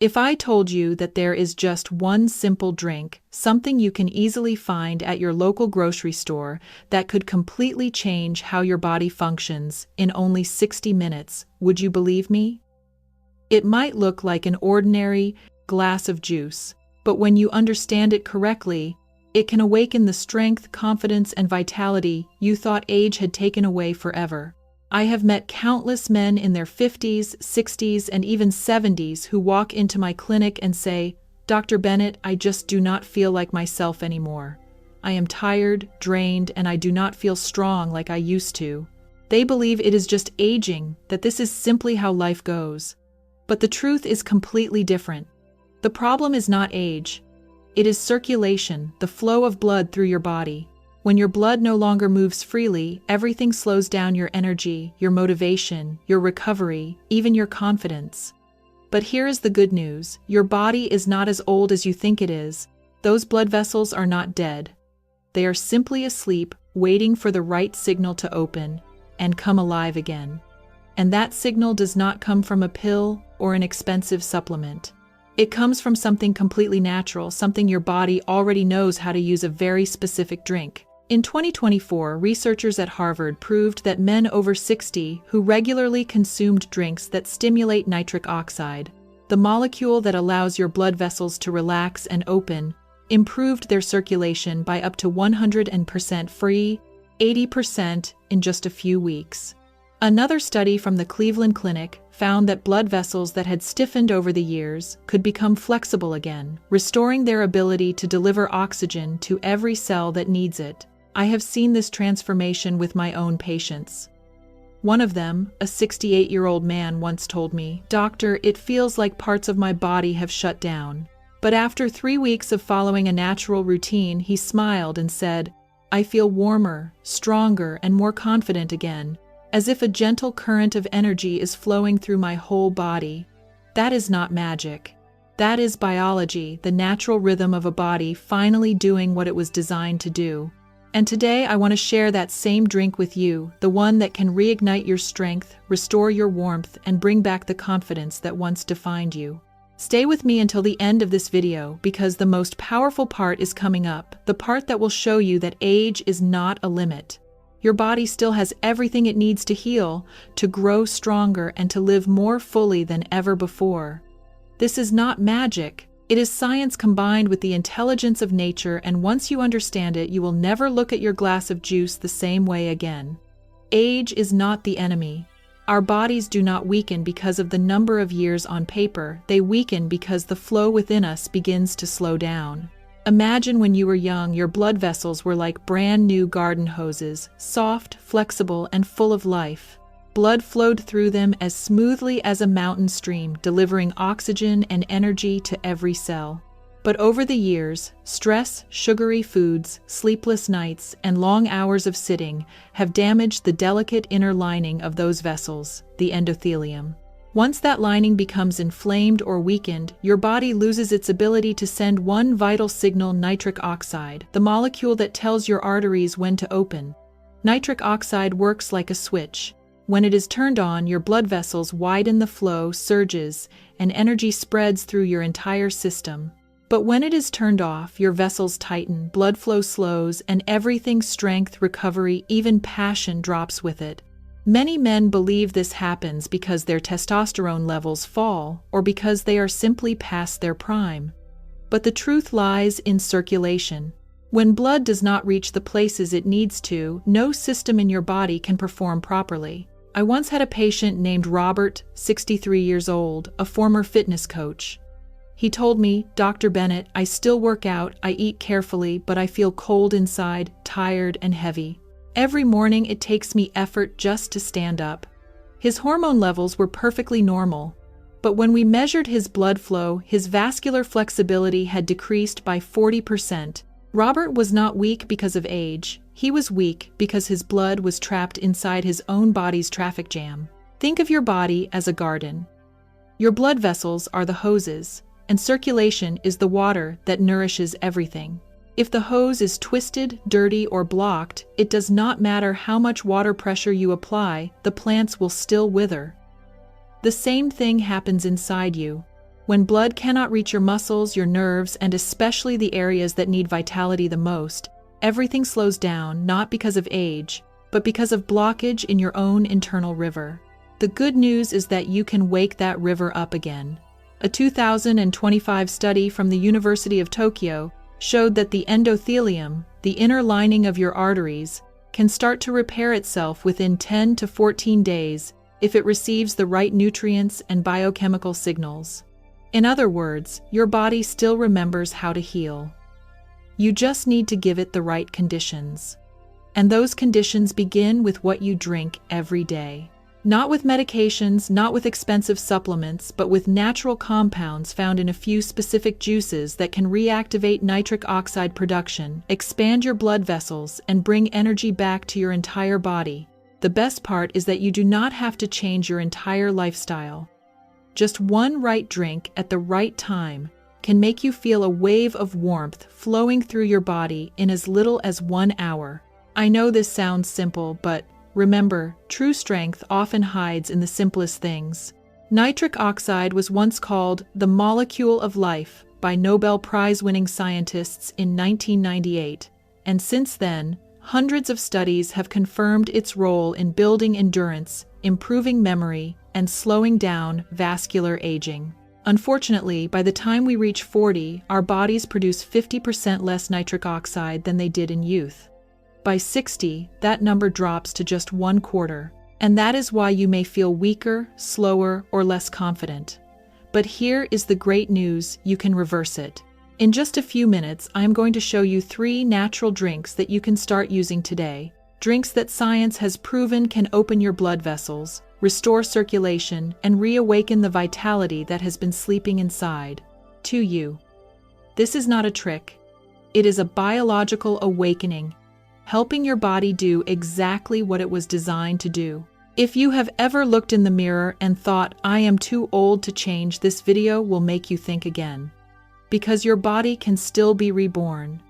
If I told you that there is just one simple drink, something you can easily find at your local grocery store, that could completely change how your body functions in only 60 minutes, would you believe me? It might look like an ordinary glass of juice, but when you understand it correctly, it can awaken the strength, confidence, and vitality you thought age had taken away forever. I have met countless men in their 50s, 60s, and even 70s who walk into my clinic and say, "Dr. Bennett, I just do not feel like myself anymore. I am tired, drained, and I do not feel strong like I used to." They believe it is just aging, that this is simply how life goes. But the truth is completely different. The problem is not age. It is circulation, the flow of blood through your body. When your blood no longer moves freely, everything slows down: your energy, your motivation, your recovery, even your confidence. But here is the good news. Your body is not as old as you think it is. Those blood vessels are not dead. They are simply asleep, waiting for the right signal to open and come alive again. And that signal does not come from a pill or an expensive supplement. It comes from something completely natural, something your body already knows how to use: a very specific drink. In 2024, researchers at Harvard proved that men over 60 who regularly consumed drinks that stimulate nitric oxide, the molecule that allows your blood vessels to relax and open, improved their circulation by up to 100% free, 80% in just a few weeks. Another study from the Cleveland Clinic found that blood vessels that had stiffened over the years could become flexible again, restoring their ability to deliver oxygen to every cell that needs it. I have seen this transformation with my own patients. One of them, a 68-year-old man, once told me, "Doctor, it feels like parts of my body have shut down." But after 3 weeks of following a natural routine, he smiled and said, "I feel warmer, stronger, and more confident again, as if a gentle current of energy is flowing through my whole body." That is not magic. That is biology, the natural rhythm of a body finally doing what it was designed to do. And today I want to share that same drink with you, the one that can reignite your strength, restore your warmth, and bring back the confidence that once defined you. Stay with me until the end of this video, because the most powerful part is coming up, the part that will show you that age is not a limit. Your body still has everything it needs to heal, to grow stronger, and to live more fully than ever before. This is not magic. It is science combined with the intelligence of nature, and once you understand it, you will never look at your glass of juice the same way again. Age is not the enemy. Our bodies do not weaken because of the number of years on paper. They weaken because the flow within us begins to slow down. Imagine when you were young, your blood vessels were like brand new garden hoses, soft, flexible, and full of life. Blood flowed through them as smoothly as a mountain stream, delivering oxygen and energy to every cell. But over the years, stress, sugary foods, sleepless nights, and long hours of sitting have damaged the delicate inner lining of those vessels, the endothelium. Once that lining becomes inflamed or weakened, your body loses its ability to send one vital signal: nitric oxide, the molecule that tells your arteries when to open. Nitric oxide works like a switch. When it is turned on, your blood vessels widen, the flow surges, and energy spreads through your entire system. But when it is turned off, your vessels tighten, blood flow slows, and everything's strength, recovery, even passion drops with it. Many men believe this happens because their testosterone levels fall, or because they are simply past their prime. But the truth lies in circulation. When blood does not reach the places it needs to, no system in your body can perform properly. I once had a patient named Robert, 63 years old, a former fitness coach. He told me, "Dr. Bennett, I still work out, I eat carefully, but I feel cold inside, tired and heavy. Every morning it takes me effort just to stand up." His hormone levels were perfectly normal, but when we measured his blood flow, his vascular flexibility had decreased by 40%. Robert was not weak because of age. He was weak because his blood was trapped inside his own body's traffic jam. Think of your body as a garden. Your blood vessels are the hoses, and circulation is the water that nourishes everything. If the hose is twisted, dirty, or blocked, it does not matter how much water pressure you apply, the plants will still wither. The same thing happens inside you. When blood cannot reach your muscles, your nerves, and especially the areas that need vitality the most, everything slows down, not because of age, but because of blockage in your own internal river. The good news is that you can wake that river up again. A 2025 study from the University of Tokyo showed that the endothelium, the inner lining of your arteries, can start to repair itself within 10 to 14 days if it receives the right nutrients and biochemical signals. In other words, your body still remembers how to heal. You just need to give it the right conditions. And those conditions begin with what you drink every day. Not with medications, not with expensive supplements, but with natural compounds found in a few specific juices that can reactivate nitric oxide production, expand your blood vessels, and bring energy back to your entire body. The best part is that you do not have to change your entire lifestyle. Just one right drink at the right time can make you feel a wave of warmth flowing through your body in as little as 1 hour. I know this sounds simple, but remember, true strength often hides in the simplest things. Nitric oxide was once called the molecule of life by Nobel Prize-winning scientists in 1998, and since then, hundreds of studies have confirmed its role in building endurance, improving memory, and slowing down vascular aging. Unfortunately, by the time we reach 40, our bodies produce 50% less nitric oxide than they did in youth. By 60, that number drops to just 1/4, and that is why you may feel weaker, slower, or less confident. But here is the great news: you can reverse it. In just a few minutes, I am going to show you 3 natural drinks that you can start using today. Drinks that science has proven can open your blood vessels, restore circulation, and reawaken the vitality that has been sleeping inside. To you. This is not a trick. It is a biological awakening, helping your body do exactly what it was designed to do. If you have ever looked in the mirror and thought, "I am too old to change," this video will make you think again. Because your body can still be reborn.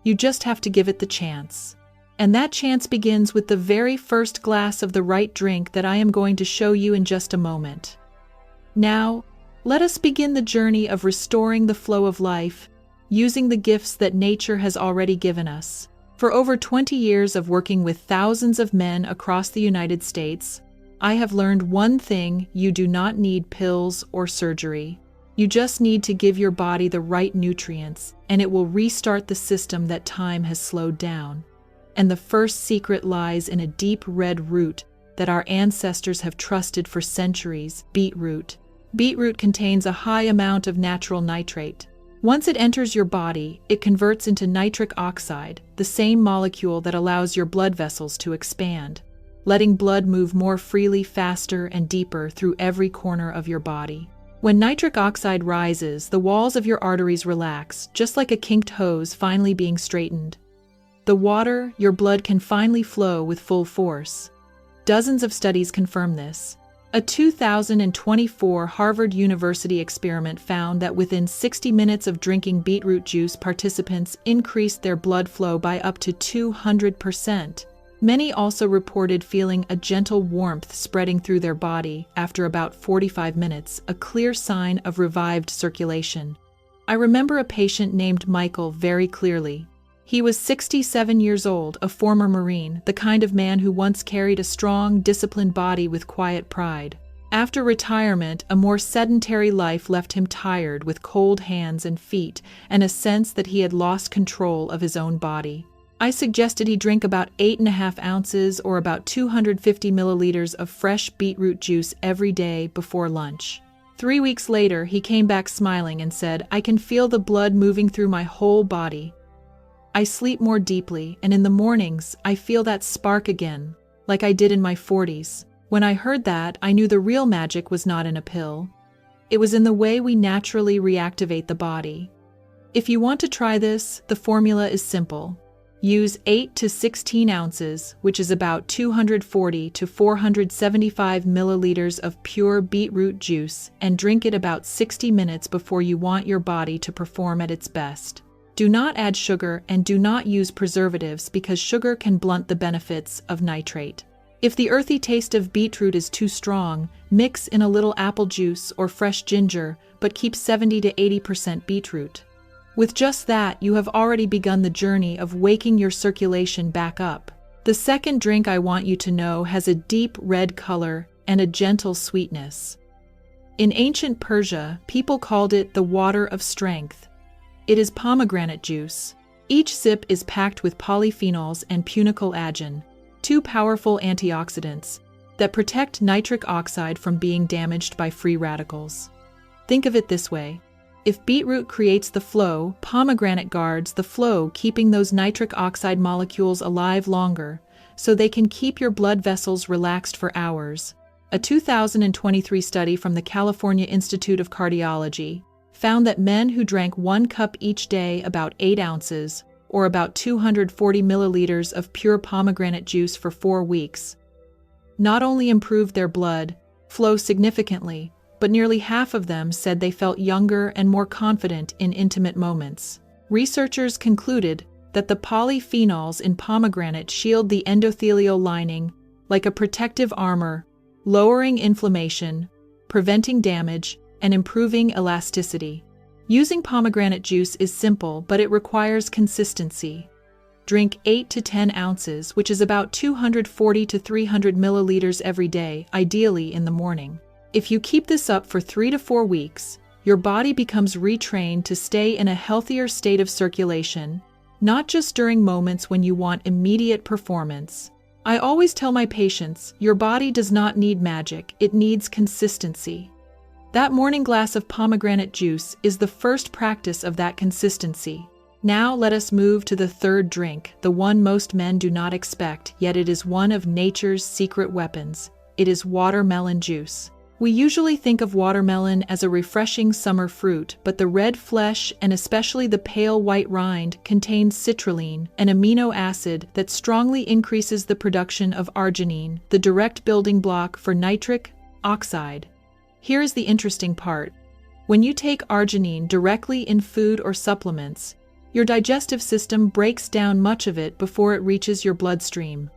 You just have to give it the chance. And that chance begins with the very first glass of the right drink that I am going to show you in just a moment. Now, let us begin the journey of restoring the flow of life, using the gifts that nature has already given us. For over 20 years of working with thousands of men across the United States, I have learned one thing: you do not need pills or surgery. You just need to give your body the right nutrients, and it will restart the system that time has slowed down. And the first secret lies in a deep red root that our ancestors have trusted for centuries: beetroot. Beetroot contains a high amount of natural nitrate. Once it enters your body, it converts into nitric oxide, the same molecule that allows your blood vessels to expand, letting blood move more freely, faster, and deeper through every corner of your body. When nitric oxide rises, the walls of your arteries relax, just like a kinked hose finally being straightened. The water, your blood, can finally flow with full force. Dozens of studies confirm this. A 2024 Harvard University experiment found that within 60 minutes of drinking beetroot juice, participants increased their blood flow by up to 200%. Many also reported feeling a gentle warmth spreading through their body after about 45 minutes, a clear sign of revived circulation. I remember a patient named Michael very clearly. He was 67 years old, a former Marine, the kind of man who once carried a strong, disciplined body with quiet pride. After retirement, a more sedentary life left him tired, with cold hands and feet, and a sense that he had lost control of his own body. I suggested he drink about 8.5 ounces or about 250 milliliters of fresh beetroot juice every day before lunch. 3 weeks later, he came back smiling and said, "I can feel the blood moving through my whole body. I sleep more deeply, and in the mornings, I feel that spark again, like I did in my 40s. When I heard that, I knew the real magic was not in a pill. It was in the way we naturally reactivate the body. If you want to try this, the formula is simple. Use 8 to 16 ounces, which is about 240 to 475 milliliters of pure beetroot juice, and drink it about 60 minutes before you want your body to perform at its best. Do not add sugar and do not use preservatives because sugar can blunt the benefits of nitrate. If the earthy taste of beetroot is too strong, mix in a little apple juice or fresh ginger, but keep 70 to 80% beetroot. With just that, you have already begun the journey of waking your circulation back up. The second drink I want you to know has a deep red color and a gentle sweetness. In ancient Persia, people called it the water of strength. It is pomegranate juice. Each sip is packed with polyphenols and punicalagin, two powerful antioxidants that protect nitric oxide from being damaged by free radicals. Think of it this way. If beetroot creates the flow, pomegranate guards the flow, keeping those nitric oxide molecules alive longer, so they can keep your blood vessels relaxed for hours. A 2023 study from the California Institute of Cardiology found that men who drank 1 cup each day, about 8 ounces, or about 240 milliliters of pure pomegranate juice for 4 weeks, not only improved their blood flow significantly, but nearly half of them said they felt younger and more confident in intimate moments. Researchers concluded that the polyphenols in pomegranate shield the endothelial lining like a protective armor, lowering inflammation, preventing damage, and improving elasticity. Using pomegranate juice is simple, but it requires consistency. Drink 8 to 10 ounces, which is about 240 to 300 milliliters every day, ideally in the morning. If you keep this up for 3 to 4 weeks, your body becomes retrained to stay in a healthier state of circulation, not just during moments when you want immediate performance. I always tell my patients, your body does not need magic, it needs consistency. That morning glass of pomegranate juice is the first practice of that consistency. Now let us move to the third drink, the one most men do not expect, yet it is one of nature's secret weapons. It is watermelon juice. We usually think of watermelon as a refreshing summer fruit, but the red flesh and especially the pale white rind contains citrulline, an amino acid that strongly increases the production of arginine, the direct building block for nitric oxide. Here is the interesting part. When you take arginine directly in food or supplements, your digestive system breaks down much of it before it reaches your bloodstream.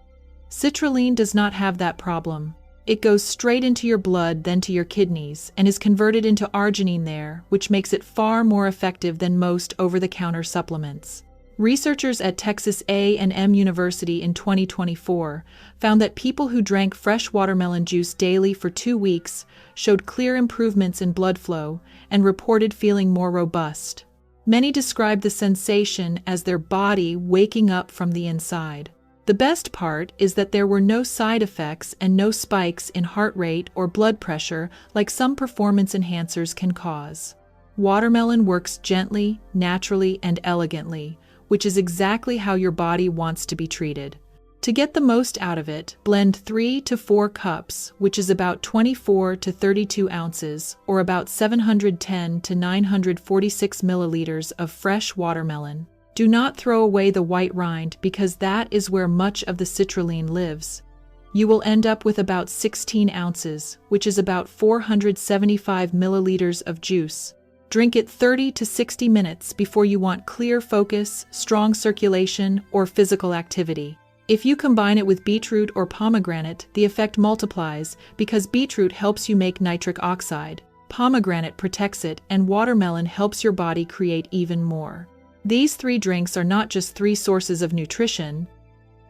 Citrulline does not have that problem. It goes straight into your blood, then to your kidneys, and is converted into arginine there, which makes it far more effective than most over-the-counter supplements. Researchers at Texas A&M University in 2024 found that people who drank fresh watermelon juice daily for 2 weeks showed clear improvements in blood flow and reported feeling more robust. Many described the sensation as their body waking up from the inside. The best part is that there were no side effects and no spikes in heart rate or blood pressure like some performance enhancers can cause. Watermelon works gently, naturally, and elegantly, which is exactly how your body wants to be treated. To get the most out of it, blend 3 to 4 cups, which is about 24 to 32 ounces, or about 710 to 946 milliliters of fresh watermelon. Do not throw away the white rind because that is where much of the citrulline lives. You will end up with about 16 ounces, which is about 475 milliliters of juice. Drink it 30 to 60 minutes before you want clear focus, strong circulation, or physical activity. If you combine it with beetroot or pomegranate, the effect multiplies because beetroot helps you make nitric oxide, pomegranate protects it, and watermelon helps your body create even more. These 3 drinks are not just 3 sources of nutrition,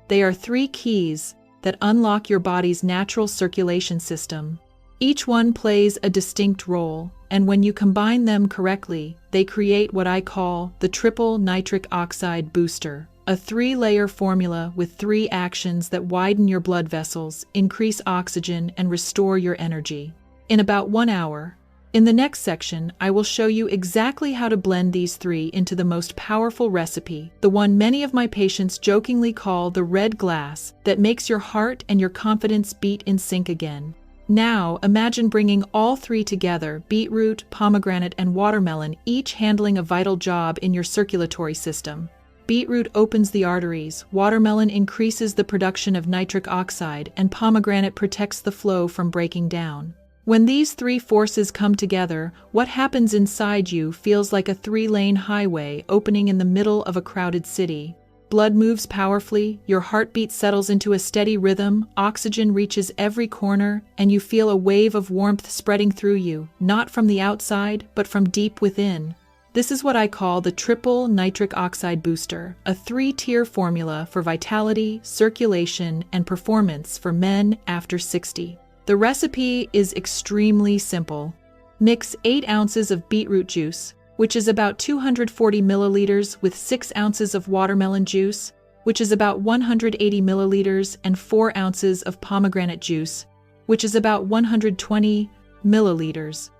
they are 3 keys that unlock your body's natural circulation system. Each one plays a distinct role, and when you combine them correctly, they create what I call the Triple Nitric Oxide Booster, a 3-layer formula with 3 actions that widen your blood vessels, increase oxygen, and restore your energy. In about 1 hour, in the next section, I will show you exactly how to blend these 3 into the most powerful recipe, the one many of my patients jokingly call the red glass that makes your heart and your confidence beat in sync again. Now, imagine bringing all 3 together, beetroot, pomegranate, and watermelon, each handling a vital job in your circulatory system. Beetroot opens the arteries, watermelon increases the production of nitric oxide, and pomegranate protects the flow from breaking down. When these 3 forces come together, what happens inside you feels like a 3-lane highway opening in the middle of a crowded city. blood moves powerfully, your heartbeat settles into a steady rhythm, oxygen reaches every corner, and you feel a wave of warmth spreading through you, not from the outside, but from deep within. This is what I call the Triple Nitric Oxide Booster, a 3-tier formula for vitality, circulation, and performance for men after 60. The recipe is extremely simple. Mix 8 ounces of beetroot juice, which is about 240 milliliters, with 6 ounces of watermelon juice, which is about 180 milliliters, and 4 ounces of pomegranate juice, which is about 120 milliliters.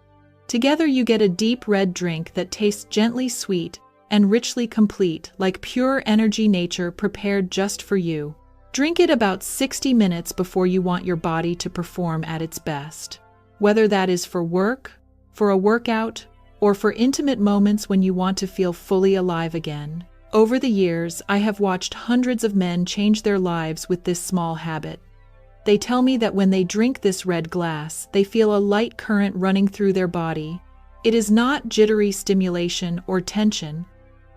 Together you get a deep red drink that tastes gently sweet and richly complete, like pure energy nature prepared just for you. Drink it about 60 minutes before you want your body to perform at its best. Whether that is for work, for a workout, or for intimate moments when you want to feel fully alive again. Over the years, I have watched hundreds of men change their lives with this small habit. They tell me that when they drink this red glass, they feel a light current running through their body. It is not jittery stimulation or tension.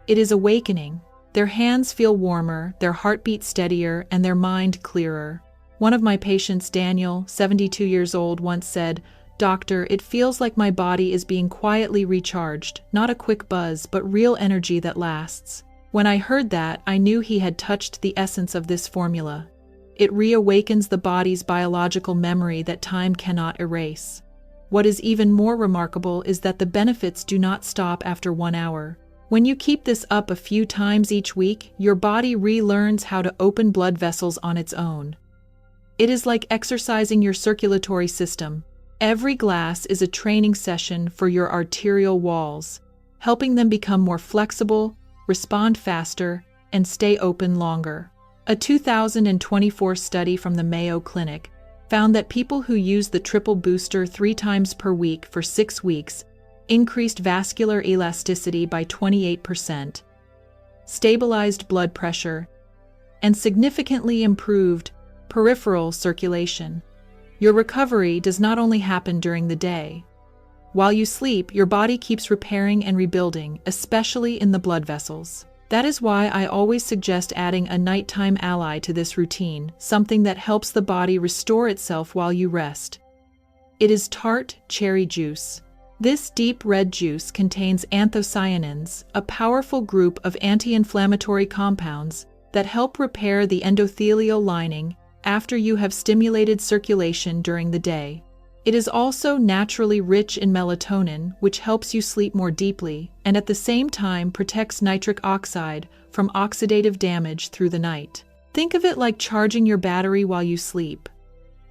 It is awakening. Their hands feel warmer, their heartbeat steadier, and their mind clearer. One of my patients, Daniel, 72 years old, once said, "Doctor, it feels like my body is being quietly recharged, not a quick buzz, but real energy that lasts." When I heard that, I knew he had touched the essence of this formula. It reawakens the body's biological memory that time cannot erase. What is even more remarkable is that the benefits do not stop after 1 hour. When you keep this up a few times each week, your body relearns how to open blood vessels on its own. It is like exercising your circulatory system. Every glass is a training session for your arterial walls, helping them become more flexible, respond faster, and stay open longer. A 2024 study from the Mayo Clinic found that people who use the triple booster 3 times per week for 6 weeks increased vascular elasticity by 28%, stabilized blood pressure, and significantly improved peripheral circulation. Your recovery does not only happen during the day. While you sleep, your body keeps repairing and rebuilding, especially in the blood vessels. That is why I always suggest adding a nighttime ally to this routine, something that helps the body restore itself while you rest. It is tart cherry juice. This deep red juice contains anthocyanins, a powerful group of anti-inflammatory compounds that help repair the endothelial lining after you have stimulated circulation during the day. It is also naturally rich in melatonin, which helps you sleep more deeply, and at the same time protects nitric oxide from oxidative damage through the night. Think of it like charging your battery while you sleep.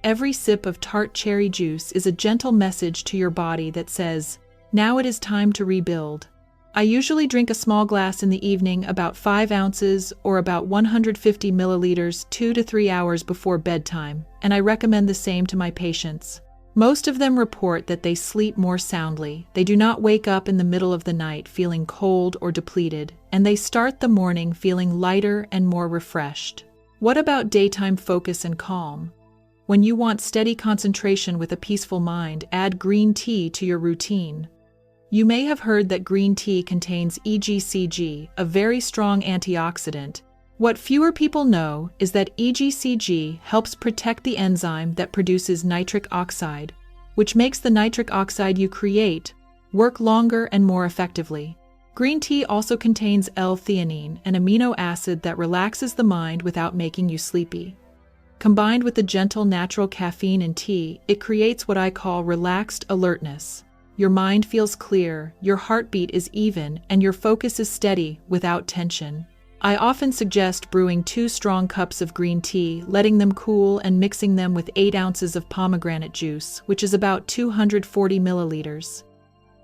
Every sip of tart cherry juice is a gentle message to your body that says, "Now it is time to rebuild." I usually drink a small glass in the evening, about 5 ounces or about 150 milliliters, 2 to 3 hours before bedtime, and I recommend the same to my patients. Most of them report that they sleep more soundly. They do not wake up in the middle of the night feeling cold or depleted, and they start the morning feeling lighter and more refreshed. What about daytime focus and calm? When you want steady concentration with a peaceful mind, add green tea to your routine. You may have heard that green tea contains EGCG, a very strong antioxidant. What fewer people know is that EGCG helps protect the enzyme that produces nitric oxide, which makes the nitric oxide you create work longer and more effectively. Green tea also contains L-theanine, an amino acid that relaxes the mind without making you sleepy. Combined with the gentle natural caffeine in tea, it creates what I call relaxed alertness. Your mind feels clear, your heartbeat is even, and your focus is steady without tension. I often suggest brewing 2 strong cups of green tea, letting them cool, and mixing them with 8 ounces of pomegranate juice, which is about 240 milliliters.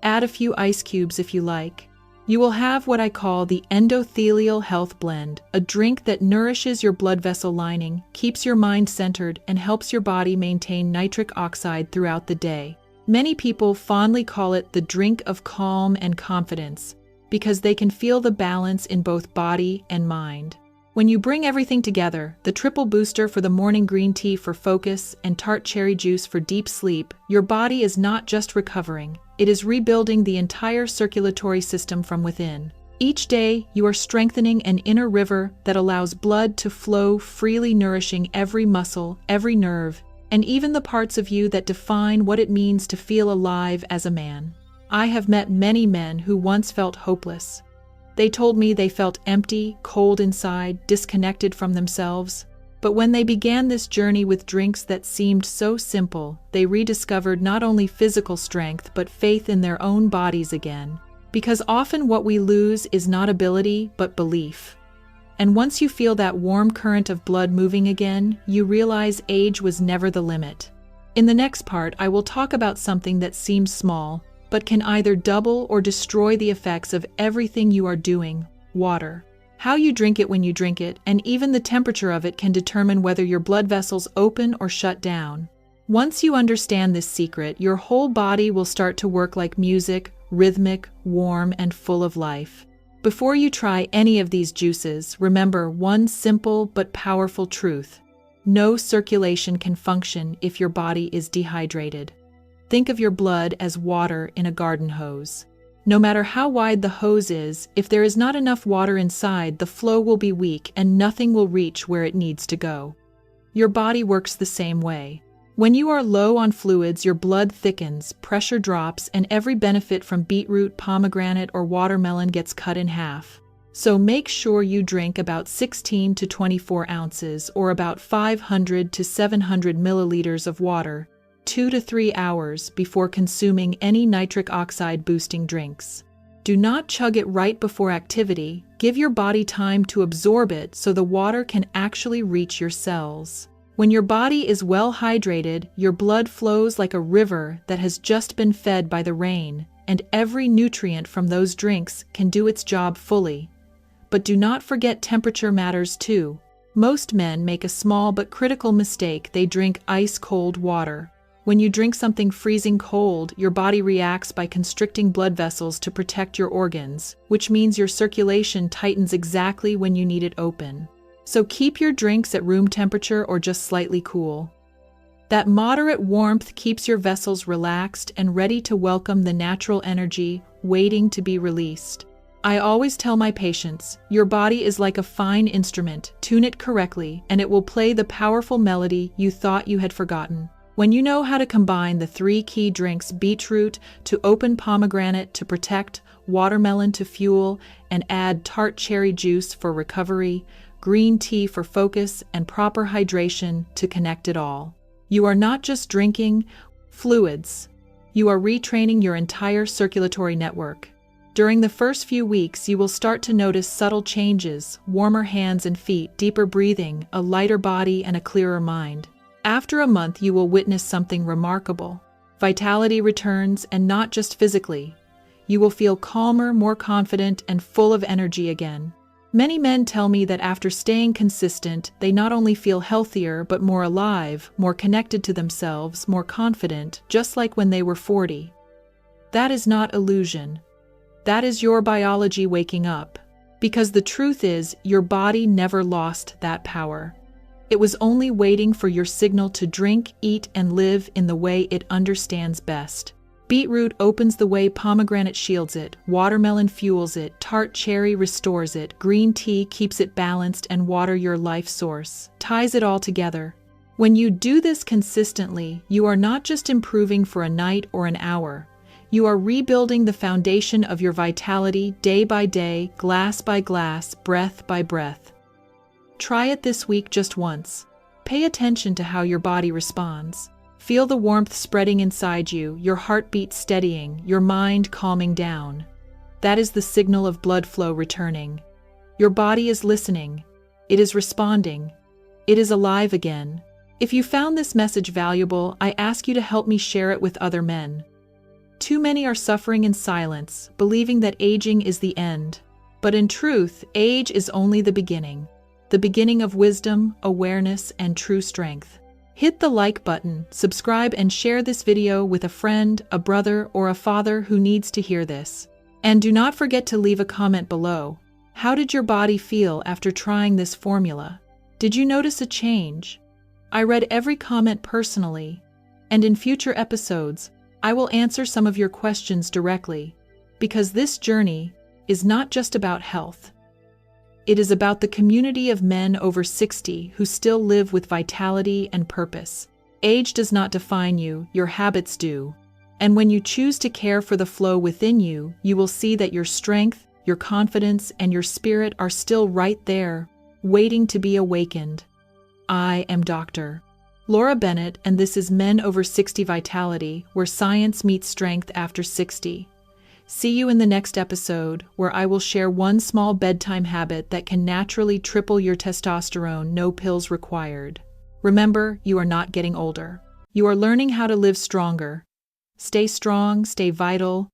Add a few ice cubes if you like. You will have what I call the endothelial health blend, a drink that nourishes your blood vessel lining, keeps your mind centered, and helps your body maintain nitric oxide throughout the day. Many people fondly call it the drink of calm and confidence, because they can feel the balance in both body and mind. When you bring everything together, the triple booster for the morning green tea for focus and tart cherry juice for deep sleep, your body is not just recovering, it is rebuilding the entire circulatory system from within. Each day, you are strengthening an inner river that allows blood to flow freely, nourishing every muscle, every nerve, and even the parts of you that define what it means to feel alive as a man. I have met many men who once felt hopeless. They told me they felt empty, cold inside, disconnected from themselves. But when they began this journey with drinks that seemed so simple, they rediscovered not only physical strength but faith in their own bodies again. Because often what we lose is not ability, but belief. And once you feel that warm current of blood moving again, you realize age was never the limit. In the next part, I will talk about something that seems small, but can either double or destroy the effects of everything you are doing: water. How you drink it when you drink it, and even the temperature of it can determine whether your blood vessels open or shut down. Once you understand this secret, your whole body will start to work like music, rhythmic, warm, and full of life. Before you try any of these juices, remember one simple but powerful truth: no circulation can function if your body is dehydrated. Think of your blood as water in a garden hose. No matter how wide the hose is, if there is not enough water inside, the flow will be weak and nothing will reach where it needs to go. Your body works the same way. When you are low on fluids, your blood thickens, pressure drops, and every benefit from beetroot, pomegranate, or watermelon gets cut in half. So make sure you drink about 16 to 24 ounces, or about 500 to 700 milliliters of water, 2 to 3 hours before consuming any nitric oxide boosting drinks. Do not chug it right before activity. Give your body time to absorb it so the water can actually reach your cells. When your body is well hydrated, your blood flows like a river that has just been fed by the rain, and every nutrient from those drinks can do its job fully. But do not forget temperature matters too. Most men make a small but critical mistake: they drink ice-cold water. When you drink something freezing cold, your body reacts by constricting blood vessels to protect your organs, which means your circulation tightens exactly when you need it open. So keep your drinks at room temperature or just slightly cool. That moderate warmth keeps your vessels relaxed and ready to welcome the natural energy waiting to be released. I always tell my patients, your body is like a fine instrument. Tune it correctly, and it will play the powerful melody you thought you had forgotten. When you know how to combine the 3 key drinks: beetroot to open, pomegranate to protect, watermelon to fuel, and add tart cherry juice for recovery, green tea for focus, and proper hydration to connect it all, you are not just drinking fluids. You are retraining your entire circulatory network. During the first few weeks, you will start to notice subtle changes: warmer hands and feet, deeper breathing, a lighter body, and a clearer mind. After a month, you will witness something remarkable. Vitality returns, and not just physically. You will feel calmer, more confident, and full of energy again. Many men tell me that after staying consistent, they not only feel healthier, but more alive, more connected to themselves, more confident, just like when they were 40. That is not illusion. That is your biology waking up. Because the truth is, your body never lost that power. It was only waiting for your signal to drink, eat, and live in the way it understands best. Beetroot opens the way, pomegranate shields it, watermelon fuels it, tart cherry restores it, green tea keeps it balanced, and water, your life source, ties it all together. When you do this consistently, you are not just improving for a night or an hour. You are rebuilding the foundation of your vitality day by day, glass by glass, breath by breath. Try it this week just once. Pay attention to how your body responds. Feel the warmth spreading inside you, your heartbeat steadying, your mind calming down. That is the signal of blood flow returning. Your body is listening. It is responding. It is alive again. If you found this message valuable, I ask you to help me share it with other men. Too many are suffering in silence, believing that aging is the end. But in truth, age is only the beginning of wisdom, awareness, and true strength. Hit the like button, subscribe, and share this video with a friend, a brother, or a father who needs to hear this. And do not forget to leave a comment below. How did your body feel after trying this formula? Did you notice a change? I read every comment personally, and in future episodes, I will answer some of your questions directly, because this journey is not just about health. It is about the community of men over 60 who still live with vitality and purpose. Age does not define you, your habits do. And when you choose to care for the flow within you, you will see that your strength, your confidence, and your spirit are still right there, waiting to be awakened. I am Dr. Laura Bennett, and this is Men Over 60 Vitality, where science meets strength after 60. See you in the next episode, where I will share one small bedtime habit that can naturally triple your testosterone, no pills required. Remember, you are not getting older. You are learning how to live stronger. Stay strong, stay vital,